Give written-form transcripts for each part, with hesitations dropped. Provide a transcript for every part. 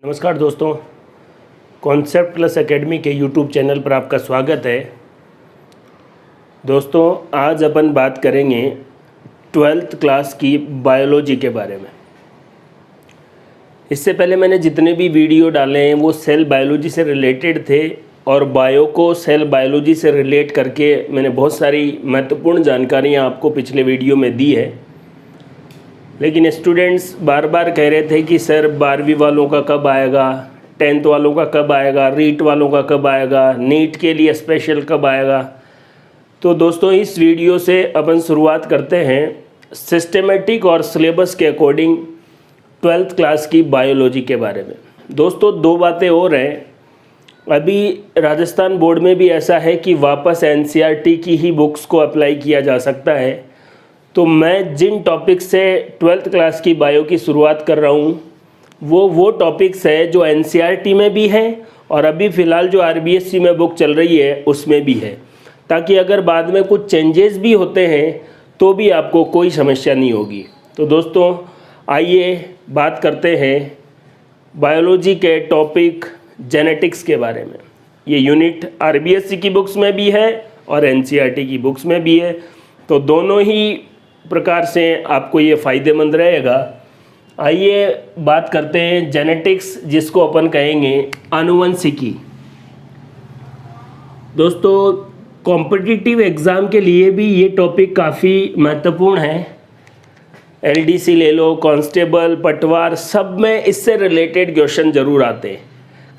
नमस्कार दोस्तों, concept plus academy के यूट्यूब चैनल पर आपका स्वागत है। दोस्तों, आज अपन बात करेंगे 12th क्लास की बायोलॉजी के बारे में। इससे पहले मैंने जितने भी वीडियो डाले हैं वो सेल बायोलॉजी से रिलेटेड थे और बायो को सेल बायोलॉजी से रिलेट करके मैंने बहुत सारी महत्वपूर्ण जानकारियाँ आपको पिछले वीडियो में दी है। लेकिन स्टूडेंट्स बार बार कह रहे थे कि सर 12वीं वालों का कब आएगा, 10th वालों का कब आएगा, रीट वालों का कब आएगा, नीट के लिए स्पेशल कब आएगा। तो दोस्तों, इस वीडियो से अपन शुरुआत करते हैं सिस्टेमेटिक और सिलेबस के अकॉर्डिंग 12th क्लास की बायोलॉजी के बारे में। दोस्तों, दो बातें और हैं। अभी राजस्थान बोर्ड में भी ऐसा है कि वापस एनसीईआरटी की ही बुक्स को अप्लाई किया जा सकता है। तो मैं जिन टॉपिक से 12th क्लास की बायो की शुरुआत कर रहा हूँ वो टॉपिक्स है जो एनसीईआरटी में भी है और अभी फ़िलहाल जो आरबीएससी में बुक चल रही है उसमें भी है, ताकि अगर बाद में कुछ चेंजेस भी होते हैं तो भी आपको कोई समस्या नहीं होगी। तो दोस्तों, आइए बात करते हैं बायोलॉजी के टॉपिक जेनेटिक्स के बारे में। ये यूनिट आरबीएससी की बुक्स में भी है और एनसीईआरटी की बुक्स में भी है, तो दोनों ही प्रकार से आपको ये फ़ायदेमंद रहेगा। आइए बात करते हैं जेनेटिक्स, जिसको अपन कहेंगे आनुवंशिकी। दोस्तों, कॉम्पिटिटिव एग्ज़ाम के लिए भी ये टॉपिक काफ़ी महत्वपूर्ण है। एलडीसी ले लो, कांस्टेबल, पटवार, सब में इससे रिलेटेड क्वेश्चन ज़रूर आते हैं।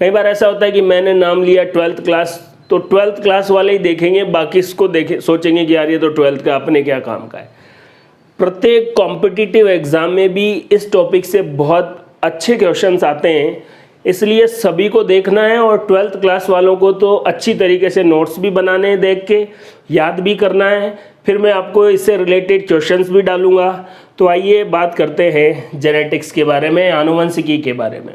कई बार ऐसा होता है कि मैंने नाम लिया 12th क्लास, तो 12th क्लास वाले ही देखेंगे, बाकी इसको देखें सोचेंगे कि यार ये तो 12th का अपने क्या काम का है। प्रत्येक कॉम्पिटिटिव एग्ज़ाम में भी इस टॉपिक से बहुत अच्छे क्वेश्चंस आते हैं, इसलिए सभी को देखना है और 12th क्लास वालों को तो अच्छी तरीके से नोट्स भी बनाने हैं, देख के याद भी करना है। फिर मैं आपको इससे रिलेटेड क्वेश्चंस भी डालूंगा। तो आइए बात करते हैं जेनेटिक्स के बारे में, आनुवंशिकी के बारे में।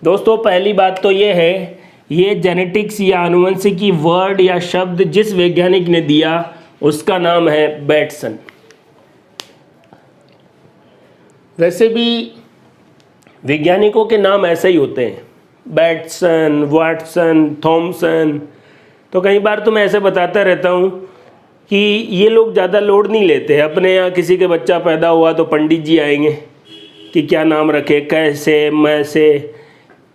दोस्तों, पहली बात तो ये है, ये जेनेटिक्स या आनुवंशिकी वर्ड या शब्द जिस वैज्ञानिक ने दिया उसका नाम है बैटसन। वैसे भी वैज्ञानिकों के नाम ऐसे ही होते हैं, बैटसन, वाटसन, थॉमसन। तो कई बार तो मैं ऐसे बताता रहता हूँ कि ये लोग ज़्यादा लोड नहीं लेते। अपने यहाँ किसी के बच्चा पैदा हुआ तो पंडित जी आएंगे कि क्या नाम रखे, कैसे, मैसे।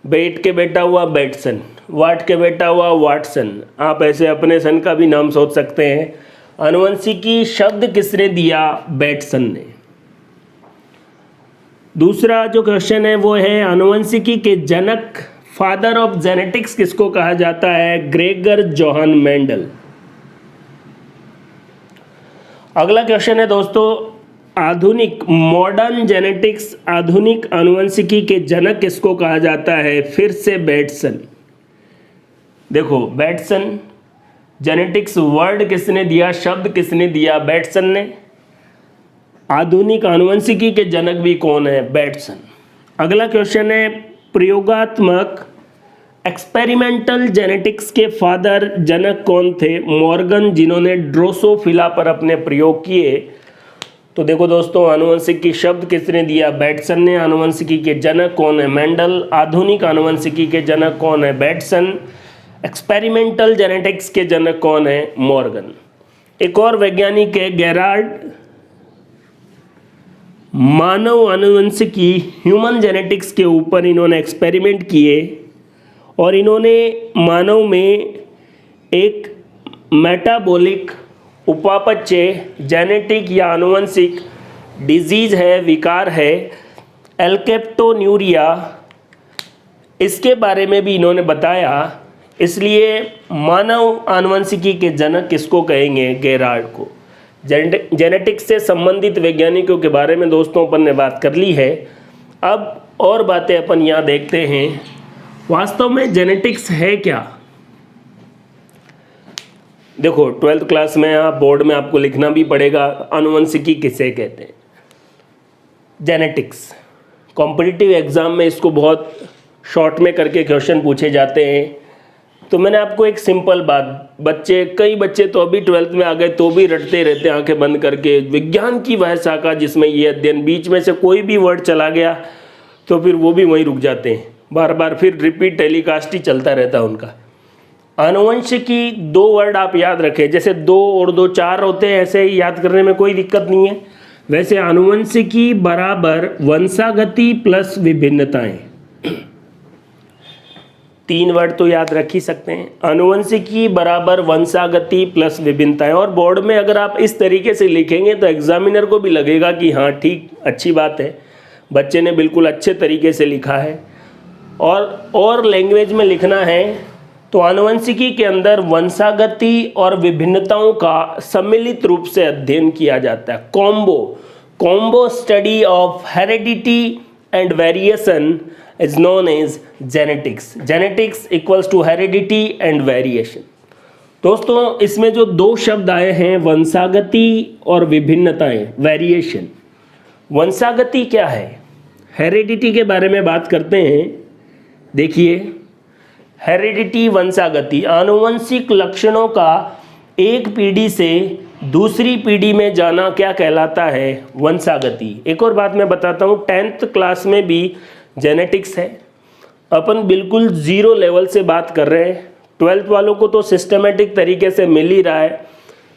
बैट के बेटा हुआ बैटसन, वाट के बेटा हुआ वाटसन। आप ऐसे अपने सन का भी नाम सोच सकते हैं। आनुवंशिकी शब्द किसने दिया? बैटसन ने। दूसरा जो क्वेश्चन है वो है, आनुवंशिकी के जनक, फादर ऑफ जेनेटिक्स किसको कहा जाता है? Gregor Johan Mendel. अगला क्वेश्चन है दोस्तों, आधुनिक मॉडर्न जेनेटिक्स, आधुनिक आनुवंशिकी के जनक किसको कहा जाता है? फिर से बैटसन। देखो, बैटसन, जेनेटिक्स वर्ड किसने दिया, शब्द किसने दिया? बैटसन ने। आधुनिक आनुवंशिकी के जनक भी कौन है? बैटसन। अगला क्वेश्चन है, प्रयोगात्मक एक्सपेरिमेंटल जेनेटिक्स के फादर, जनक कौन थे? मॉर्गन, जिन्होंने ड्रोसोफिला पर अपने प्रयोग किए। तो देखो दोस्तों, आनुवंशिकी शब्द किसने दिया? बैटसन ने। आनुवंशिकी के जनक कौन है? मेंडल। आधुनिक आनुवंशिकी के जनक कौन है? बैटसन। एक्सपेरिमेंटल जेनेटिक्स के जनक कौन है? मॉर्गन। एक और वैज्ञानिक है गेरार्ड, मानव आनुवंशिकी, ह्यूमन जेनेटिक्स के ऊपर इन्होंने एक्सपेरिमेंट किए और इन्होंने मानव में एक मेटाबॉलिक उपापचय जेनेटिक या आनुवंशिक डिजीज़ है, विकार है, एल्केप्टोन्यूरिया, इसके बारे में भी इन्होंने बताया। इसलिए मानव आनुवंशिकी के जनक किसको कहेंगे? गेरार्ड को। जेनेटिक्स से संबंधित वैज्ञानिकों के बारे में दोस्तों अपन ने बात कर ली है। अब और बातें अपन यहाँ देखते हैं, वास्तव में जेनेटिक्स है क्या। देखो, 12th क्लास में आप बोर्ड में आपको लिखना भी पड़ेगा, आनुवंशिकी किसे कहते हैं। जेनेटिक्स कॉम्पिटिटिव एग्ज़ाम में इसको बहुत शॉर्ट में करके क्वेश्चन पूछे जाते हैं। तो मैंने आपको एक सिंपल बात, कई बच्चे तो अभी 12th में आ गए तो भी रटते रहते आंखें बंद करके, विज्ञान की वह शाखा जिसमें ये अध्ययन, बीच में से कोई भी वर्ड चला गया तो फिर वो भी वहीं रुक जाते हैं। बार बार फिर रिपीट टेलीकास्ट ही चलता रहता है उनका। आनुवंशिकी 2 वर्ड आप याद रखें, जैसे 2 और 2 4 होते हैं, ऐसे ही याद करने में कोई दिक्कत नहीं है। वैसे आनुवंशिकी बराबर वंशागति प्लस विभिन्नताएं, 3 वर्ड तो याद रख ही सकते हैं। आनुवंशिकी बराबर वंशागति प्लस विभिन्नताएं, और बोर्ड में अगर आप इस तरीके से लिखेंगे तो एग्जामिनर को भी लगेगा कि हाँ ठीक, अच्छी बात है, बच्चे ने बिल्कुल अच्छे तरीके से लिखा है। और लैंग्वेज में लिखना है तो आनुवंशिकी के अंदर वंशागति और विभिन्नताओं का सम्मिलित रूप से अध्ययन किया जाता है। Combo study of heredity and variation is known as genetics. Genetics equals to heredity and variation. दोस्तों इसमें जो 2 शब्द आए हैं, वंशागति और विभिन्नताएं, वेरिएशन। वंशागति क्या है, हेरिडिटी के बारे में बात करते हैं। देखिए, हेरिडिटी वंशागति, आनुवंशिक लक्षणों का एक पीढ़ी से दूसरी पीढ़ी में जाना क्या कहलाता है, वंशागति। एक और बात मैं बताता हूँ, 10th क्लास में भी जेनेटिक्स है। अपन बिल्कुल 0 लेवल से बात कर रहे हैं, 12th वालों को तो सिस्टमेटिक तरीके से मिल ही रहा है।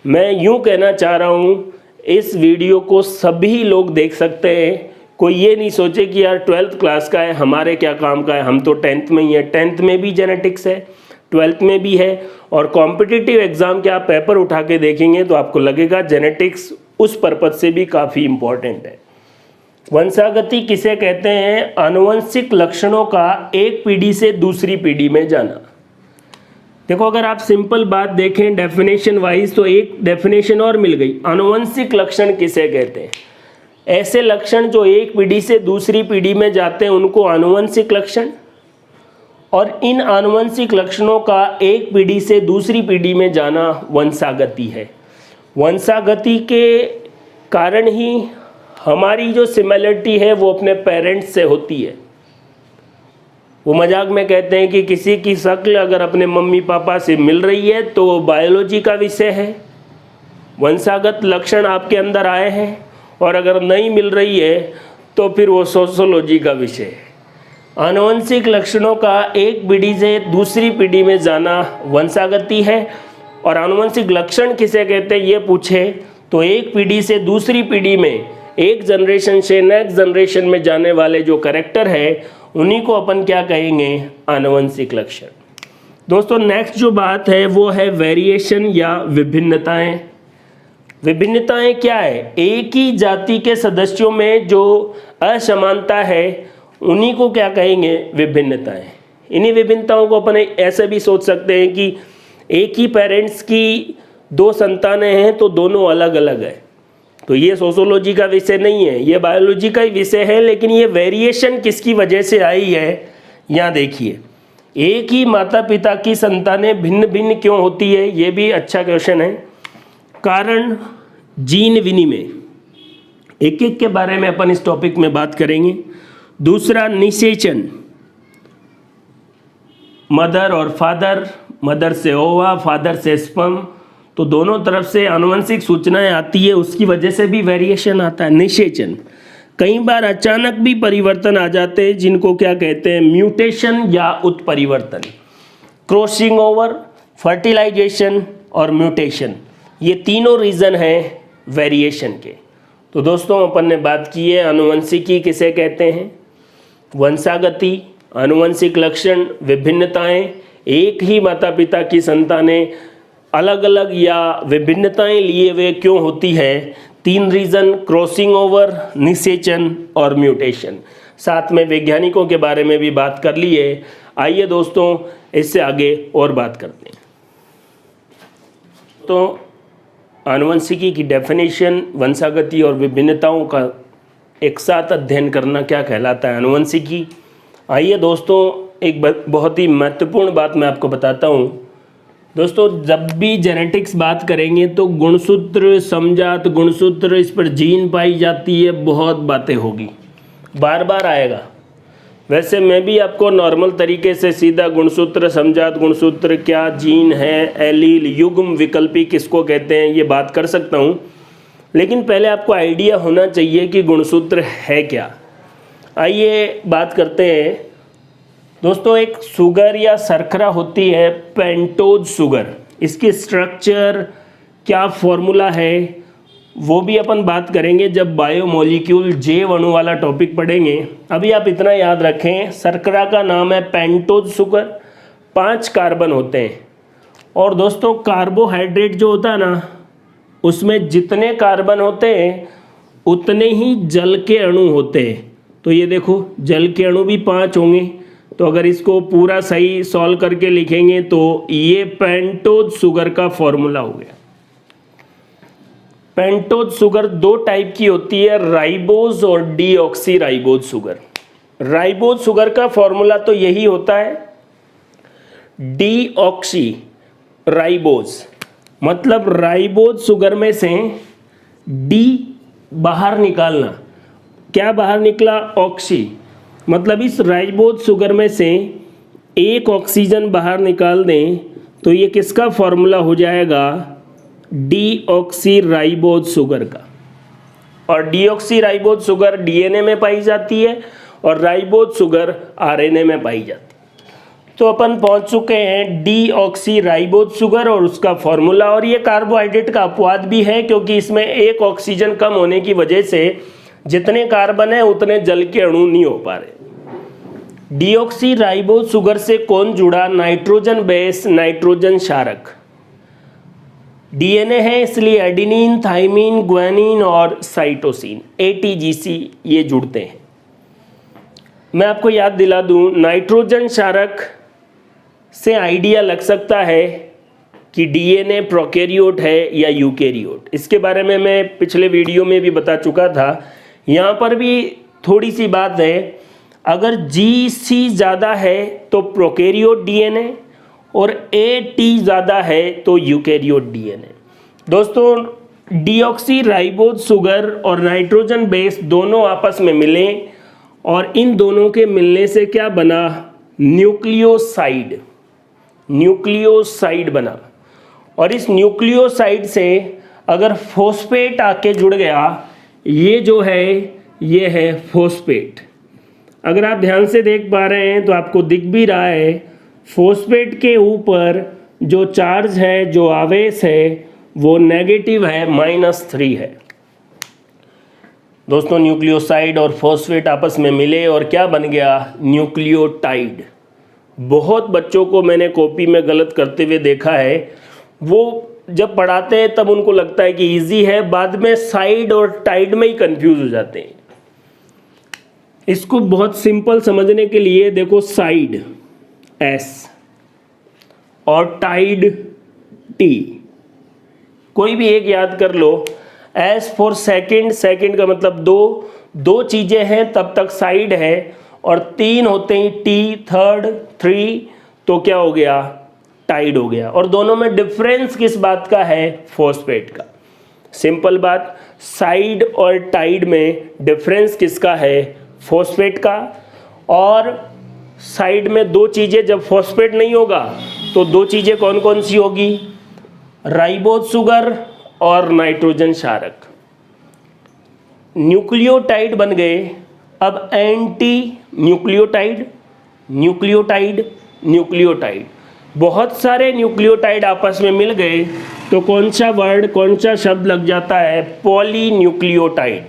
मैं यूँ कहना चाह रहा हूँ, इस वीडियो को सभी लोग देख सकते हैं। कोई ये नहीं सोचे कि यार 12th क्लास का है, हमारे क्या काम का है, हम तो 10th में ही है। 10th में भी जेनेटिक्स है, 12th में भी है, और कॉम्पिटिटिव एग्ज़ाम के आप पेपर उठा के देखेंगे तो आपको लगेगा जेनेटिक्स उस पर्पज़ से भी काफ़ी इम्पॉर्टेंट है। वंशागति किसे कहते हैं, आनुवंशिक लक्षणों का एक पीढ़ी से दूसरी पीढ़ी में जाना। देखो, अगर आप सिंपल बात देखें डेफिनेशन वाइज तो एक डेफिनेशन और मिल गई। आनुवंशिक लक्षण किसे कहते हैं, ऐसे लक्षण जो एक पीढ़ी से दूसरी पीढ़ी में जाते हैं उनको आनुवंशिक लक्षण, और इन आनुवंशिक लक्षणों का एक पीढ़ी से दूसरी पीढ़ी में जाना वंशागति है। वंशागति के कारण ही हमारी जो सिमिलरिटी है वो अपने पेरेंट्स से होती है। वो मजाक में कहते हैं कि किसी की शक्ल अगर अपने मम्मी पापा से मिल रही है तो वो बायोलॉजी का विषय है, वंशागत लक्षण आपके अंदर आए हैं, और अगर नहीं मिल रही है तो फिर वो सोशियोलॉजी का विषय है। आनुवंशिक लक्षणों का एक पीढ़ी से दूसरी पीढ़ी में जाना वंशागति है। और आनुवंशिक लक्षण किसे कहते हैं ये पूछे तो एक पीढ़ी से दूसरी पीढ़ी में, एक जनरेशन से नेक्स्ट जनरेशन में जाने वाले जो कैरेक्टर है उन्हीं को अपन क्या कहेंगे, आनुवंशिक लक्षण। दोस्तों नेक्स्ट जो बात है वो है वेरिएशन या विभिन्नताएं। विभिन्नताएं क्या है, एक ही जाति के सदस्यों में जो असमानता है उन्हीं को क्या कहेंगे, विभिन्नताएं। इन्हीं विभिन्नताओं को अपन ऐसे भी सोच सकते हैं कि एक ही पेरेंट्स की 2 संतानें हैं तो दोनों अलग अलग है, तो ये सोशियोलॉजी का विषय नहीं है, ये बायोलॉजी का ही विषय है। लेकिन ये वेरिएशन किसकी वजह से आई है, यहाँ देखिए, एक ही माता पिता की संतानें भिन्न भिन्न क्यों होती है, ये भी अच्छा क्वेश्चन है। कारण जीन विनिमय, एक एक के बारे में अपन इस टॉपिक में बात करेंगे। दूसरा निषेचन, मदर और फादर, मदर से ओवा, फादर से स्पर्म, तो दोनों तरफ से आनुवंशिक सूचनाएं आती है, उसकी वजह से भी वेरिएशन आता है। निषेचन, कई बार अचानक भी परिवर्तन आ जाते हैं जिनको क्या कहते हैं, म्यूटेशन या उत्परिवर्तन। क्रॉसिंग ओवर, फर्टिलाइजेशन और म्यूटेशन, ये तीनों रीज़न हैं वेरिएशन के। तो दोस्तों अपन ने बात की है आनुवंशिकी किसे कहते हैं, वंशागति, आनुवंशिक लक्षण, विभिन्नताएं, एक ही माता पिता की संतानें अलग अलग या विभिन्नताएं लिए हुए क्यों होती है, 3 रीज़न, क्रॉसिंग ओवर, निषेचन और म्यूटेशन। साथ में वैज्ञानिकों के बारे में भी बात कर ली है। आइए दोस्तों इससे आगे और बात करते हैं। तो आनुवंशिकी की डेफिनेशन, वंशागति और विभिन्नताओं का एक साथ अध्ययन करना क्या कहलाता है, आनुवंशिकी। आइए दोस्तों एक बहुत ही महत्वपूर्ण बात मैं आपको बताता हूँ। दोस्तों जब भी जेनेटिक्स बात करेंगे तो गुणसूत्र, समजात गुणसूत्र, इस पर जीन पाई जाती है, बहुत बातें होगी, बार बार आएगा। वैसे मैं भी आपको नॉर्मल तरीके से सीधा गुणसूत्र, समजात गुणसूत्र क्या जीन है, एलील, युग्म, विकल्पी किसको कहते हैं ये बात कर सकता हूँ, लेकिन पहले आपको आइडिया होना चाहिए कि गुणसूत्र है क्या। आइए बात करते हैं दोस्तों एक शुगर या शर्करा होती है पेंटोज शुगर, इसकी स्ट्रक्चर क्या फॉर्मूला है वो भी अपन बात करेंगे जब बायोमोलिक्यूल जैव अणु वाला टॉपिक पढ़ेंगे। अभी आप इतना याद रखें, शर्करा का नाम है पेंटोज शुगर, 5 कार्बन होते हैं। और दोस्तों कार्बोहाइड्रेट जो होता है ना, उसमें जितने कार्बन होते हैं उतने ही जल के अणु होते हैं। तो ये देखो जल के अणु भी 5 होंगे। तो अगर इसको पूरा सही सॉल्व करके लिखेंगे तो ये पेंटोज शुगर का फॉर्मूला हो गया। पेंटोज शुगर 2 टाइप की होती है, राइबोज और deoxy ribose sugar. Ribose sugar का फॉर्मूला तो यही होता है डीऑक्सी राइबोज, मतलब राइबोज शुगर में से डी बाहर निकालना। क्या बाहर निकला? ऑक्सी। मतलब इस राइबोज शुगर में से एक ऑक्सीजन बाहर निकाल दें तो ये किसका फॉर्मूला हो जाएगा? डीऑक्सी राइबोज शुगर का। और डीऑक्सी राइबोज शुगर डीएनए में पाई जाती है और राइबोज शुगर आरएनए में पाई जाती है। तो अपन पहुंच चुके हैं डीऑक्सी राइबोज शुगर और उसका फॉर्मूला। और ये कार्बोहाइड्रेट का अपवाद भी है क्योंकि इसमें एक ऑक्सीजन कम होने की वजह से जितने कार्बन है उतने जल के अणु नहीं हो पा रहे। डीऑक्सी राइबोज शुगर से कौन जुड़ा? नाइट्रोजन बेस, नाइट्रोजन क्षारक। डीएनए है इसलिए एडेनिन, थाइमिन, ग्वानिन और साइटोसिन एटीजीसी ये जुड़ते हैं। मैं आपको याद दिला दूं, नाइट्रोजन क्षारक से आइडिया लग सकता है कि डीएनए प्रोकैरियोट है या यूकैरियोट। इसके बारे में मैं पिछले वीडियो में भी बता चुका था। यहाँ पर भी थोड़ी सी बात है, अगर जीसी ज़्यादा है तो प्रोकैरियोट डीएनए और एटी ज़्यादा है तो यूकैरियोट डीएनए। दोस्तों डीऑक्सी राइबोज शुगर और नाइट्रोजन बेस दोनों आपस में मिले और इन दोनों के मिलने से क्या बना? न्यूक्लियोसाइड। न्यूक्लियोसाइड बना। और इस न्यूक्लियोसाइड से अगर फॉस्फेट आके जुड़ गया, ये जो है ये है फॉस्फेट। अगर आप ध्यान से देख पा रहे हैं तो आपको दिख भी रहा है, फॉस्फेट के ऊपर जो चार्ज है, जो आवेश है वो नेगेटिव है, -3 है। दोस्तों न्यूक्लियोसाइड और फॉस्फेट आपस में मिले और क्या बन गया? न्यूक्लियोटाइड। बहुत बच्चों को मैंने कॉपी में गलत करते हुए देखा है। वो जब पढ़ाते हैं तब उनको लगता है कि इजी है, बाद में साइड और टाइड में ही कंफ्यूज हो जाते हैं। इसको बहुत सिंपल समझने के लिए देखो, साइड S और टाइड T, कोई भी एक याद कर लो। S फॉर सेकंड, सेकंड का मतलब दो चीजें हैं तब तक साइड है, और 3 होते ही T, थर्ड, 3, तो क्या हो गया? टाइड हो गया। और दोनों में डिफरेंस किस बात का है? फॉस्फेट का। सिंपल बात, साइड और टाइड में डिफरेंस किसका है? फॉस्फेट का। और साइड में 2 चीज़ें, जब फॉस्फेट नहीं होगा तो 2 चीज़ें कौन कौन सी होगी? राइबोज शुगर और नाइट्रोजन क्षारक। न्यूक्लियोटाइड बन गए। अब एंटी न्यूक्लियोटाइड, न्यूक्लियोटाइड, न्यूक्लियोटाइड, बहुत सारे न्यूक्लियोटाइड आपस में मिल गए तो कौन सा वर्ड, कौन सा शब्द लग जाता है? पॉलीन्यूक्लियोटाइड।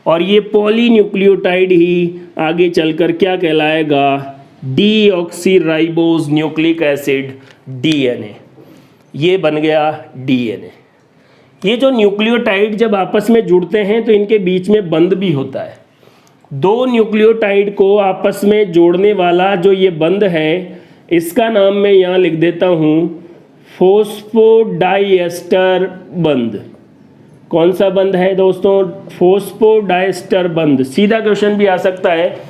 और ये पॉलीन्यूक्लियोटाइड ही आगे चलकर क्या कहलाएगा? Deoxy ribose nucleic acid, DNA. ये बन गया डीएनए। ये जो न्यूक्लियोटाइड जब आपस में जुड़ते हैं तो इनके बीच में बंध भी होता है। 2 न्यूक्लियोटाइड को आपस में जोड़ने वाला जो ये बंध है, इसका नाम मैं यहाँ लिख देता हूँ फॉस्फोडाइएस्टर बंध। कौन सा बंध है दोस्तों? फॉस्फोडाइएस्टर बंध। सीधा क्वेश्चन भी आ सकता है,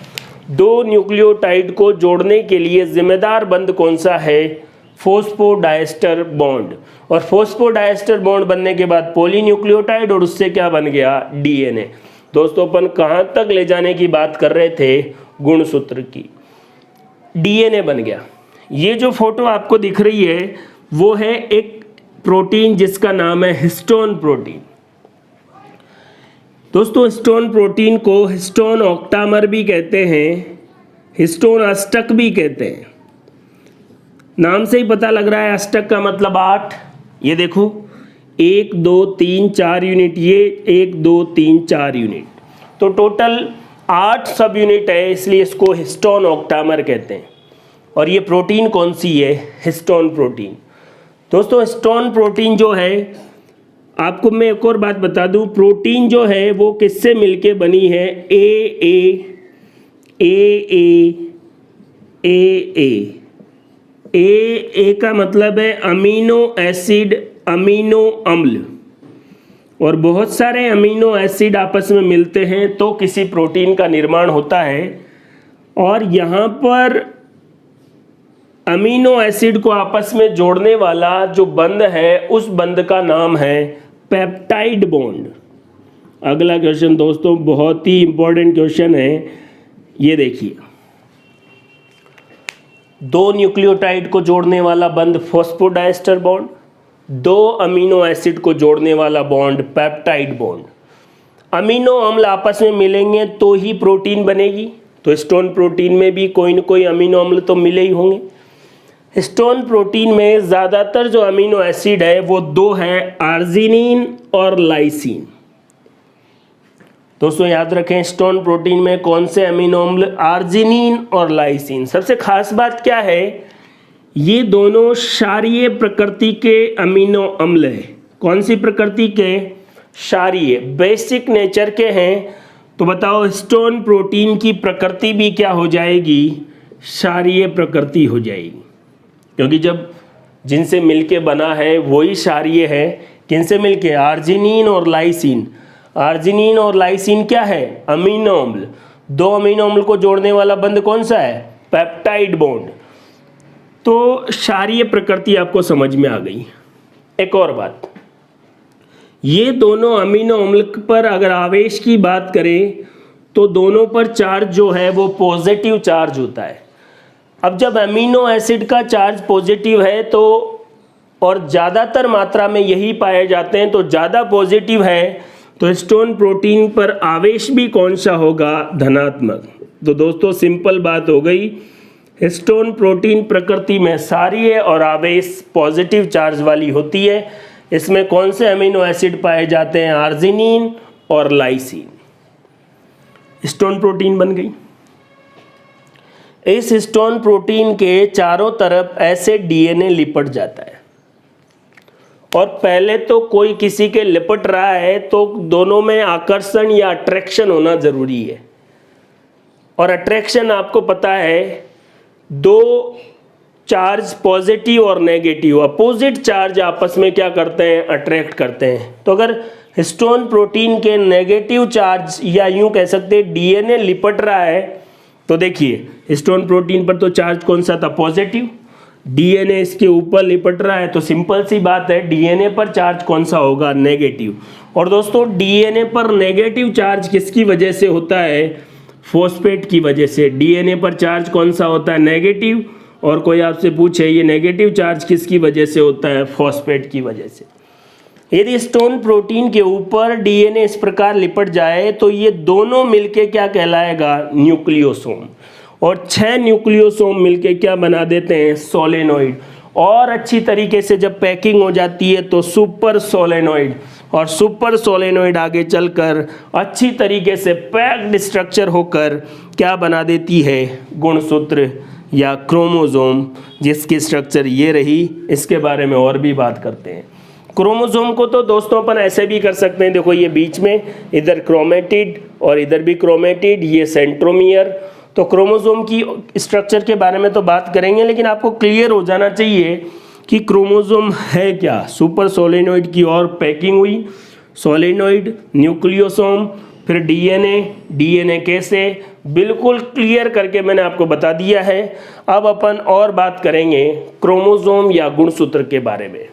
2 न्यूक्लियोटाइड को जोड़ने के लिए जिम्मेदार बंध कौन सा है? Phosphodiester bond. और फॉस्फोडाइएस्टर बॉन्ड बनने के बाद पॉलीन्यूक्लियोटाइड, और उससे क्या बन गया? डीएनए। दोस्तों अपन कहाँ तक ले जाने की बात कर रहे थे? गुणसूत्र की। डीएनए बन गया। ये जो फोटो आपको दिख रही है वो है एक प्रोटीन जिसका नाम है हिस्टोन प्रोटीन। दोस्तों हिस्टोन प्रोटीन को हिस्टोन ऑक्टामर भी कहते हैं। हिस्टोन अष्टक भी कहते हैं। नाम से ही पता लग रहा है अष्टक का मतलब 8। ये देखो 1 2 3 4 यूनिट, ये 1 2 3 4 यूनिट, तो टोटल 8 सब यूनिट है, इसलिए इसको हिस्टोन ऑक्टामर कहते हैं। और ये प्रोटीन कौन सी है? Histone protein. दोस्तों हिस्टोन प्रोटीन जो है, आपको मैं एक और बात बता दूं, प्रोटीन जो है वो किससे मिलके बनी है? ए का मतलब है अमीनो एसिड, अमीनो अम्ल, और बहुत सारे अमीनो एसिड आपस में मिलते हैं तो किसी प्रोटीन का निर्माण होता है। और यहाँ पर अमीनो एसिड को आपस में जोड़ने वाला जो बंध है, उस बंध का नाम है पेप्टाइड बॉन्ड। अगला क्वेश्चन दोस्तों बहुत ही इंपॉर्टेंट क्वेश्चन है, ये देखिए। 2 न्यूक्लियोटाइड को जोड़ने वाला बंध फॉस्फोडाइस्टर बॉन्ड, 2 अमीनो एसिड को जोड़ने वाला बॉन्ड पेप्टाइड बॉन्ड। अमीनो अम्ल आपस में मिलेंगे तो ही प्रोटीन बनेगी, तो हिस्टोन प्रोटीन में भी कोई न कोई अमीनो अम्ल तो मिले ही होंगे। हिस्टोन प्रोटीन में ज़्यादातर जो अमीनो एसिड है वो 2 है, आर्जिनिन और लाइसिन। दोस्तों याद रखें हिस्टोन प्रोटीन में कौन से अमीनो अम्ल? आर्जिनिन और लाइसिन। सबसे खास बात क्या है, ये दोनों क्षारीय प्रकृति के अमीनो अम्ल हैं। कौन सी प्रकृति के? क्षारीय, बेसिक नेचर के हैं। तो बताओ हिस्टोन प्रोटीन की प्रकृति भी क्या हो जाएगी? क्षारीय प्रकृति हो जाएगी, क्योंकि जब जिनसे मिलके बना है वही क्षारीय है। किनसे मिलके? आर्जिनिन और लाइसिन। आर्जिनिन और लाइसिन क्या है? अमीनो अम्ल। 2 अमीनो अम्ल को जोड़ने वाला बंध कौन सा है? Peptide bond. तो क्षारीय प्रकृति आपको समझ में आ गई। एक और बात, ये दोनों अमीनो अम्ल पर अगर आवेश की बात करें तो दोनों पर चार्ज जो है वो पॉजिटिव चार्ज होता है। अब जब अमीनो एसिड का चार्ज पॉजिटिव है तो, और ज़्यादातर मात्रा में यही पाए जाते हैं, तो ज़्यादा पॉजिटिव है, तो हिस्टोन प्रोटीन पर आवेश भी कौन सा होगा? धनात्मक। तो दोस्तों सिंपल बात हो गई, हिस्टोन प्रोटीन प्रकृति में क्षारीय और आवेश पॉजिटिव चार्ज वाली होती है। इसमें कौन से अमीनो एसिड पाए जाते हैं? आर्जिनिन और लाइसिन। हिस्टोन प्रोटीन बन गई। इस हिस्टोन प्रोटीन के चारों तरफ ऐसे डीएनए लिपट जाता है, और पहले तो कोई किसी के लिपट रहा है तो दोनों में आकर्षण या अट्रैक्शन होना जरूरी है। और अट्रैक्शन आपको पता है, 2 चार्ज पॉजिटिव और नेगेटिव अपोजिट चार्ज आपस में क्या करते हैं? अट्रैक्ट करते हैं। तो अगर हिस्टोन प्रोटीन के नेगेटिव चार्ज, या यूं कह सकते हैं डीएनए लिपट रहा है, तो देखिए हिस्टोन प्रोटीन पर तो चार्ज कौन सा था? पॉजिटिव। डीएनए इसके ऊपर लिपट रहा है, तो सिंपल सी बात है डीएनए पर चार्ज कौन सा होगा? नेगेटिव। और दोस्तों डीएनए पर नेगेटिव चार्ज किसकी वजह से होता है? फॉस्फेट की वजह से। डीएनए पर चार्ज कौन सा होता है? नेगेटिव। और कोई आपसे पूछे ये नेगेटिव चार्ज किसकी वजह से होता है? फॉस्फेट की वजह से। यदि हिस्टोन प्रोटीन के ऊपर डीएनए इस प्रकार लिपट जाए तो ये दोनों मिलके क्या कहलाएगा? न्यूक्लियोसोम। और 6 न्यूक्लियोसोम मिलके क्या बना देते हैं? सोलेनोइड। और अच्छी तरीके से जब पैकिंग हो जाती है तो सुपर सोलेनोइड, और सुपर सोलेनोइड आगे चलकर अच्छी तरीके से पैक्ड स्ट्रक्चर होकर क्या बना देती है? गुणसूत्र या क्रोमोसोम, जिसकी स्ट्रक्चर ये रही। इसके बारे में और भी बात करते हैं। क्रोमोसोम को तो दोस्तों अपन ऐसे भी कर सकते हैं, देखो ये बीच में इधर क्रोमेटिड और इधर भी क्रोमेटिड, ये सेंट्रोमियर। तो क्रोमोसोम की स्ट्रक्चर के बारे में तो बात करेंगे, लेकिन आपको क्लियर हो जाना चाहिए कि क्रोमोसोम है क्या। सुपर सोलेनोइड की ओर पैकिंग हुई, सोलेनोइड, न्यूक्लियोसोम, फिर डीएनए कैसे, बिल्कुल क्लियर करके मैंने आपको बता दिया है। अब अपन और बात करेंगे क्रोमोसोम या गुणसूत्र के बारे में।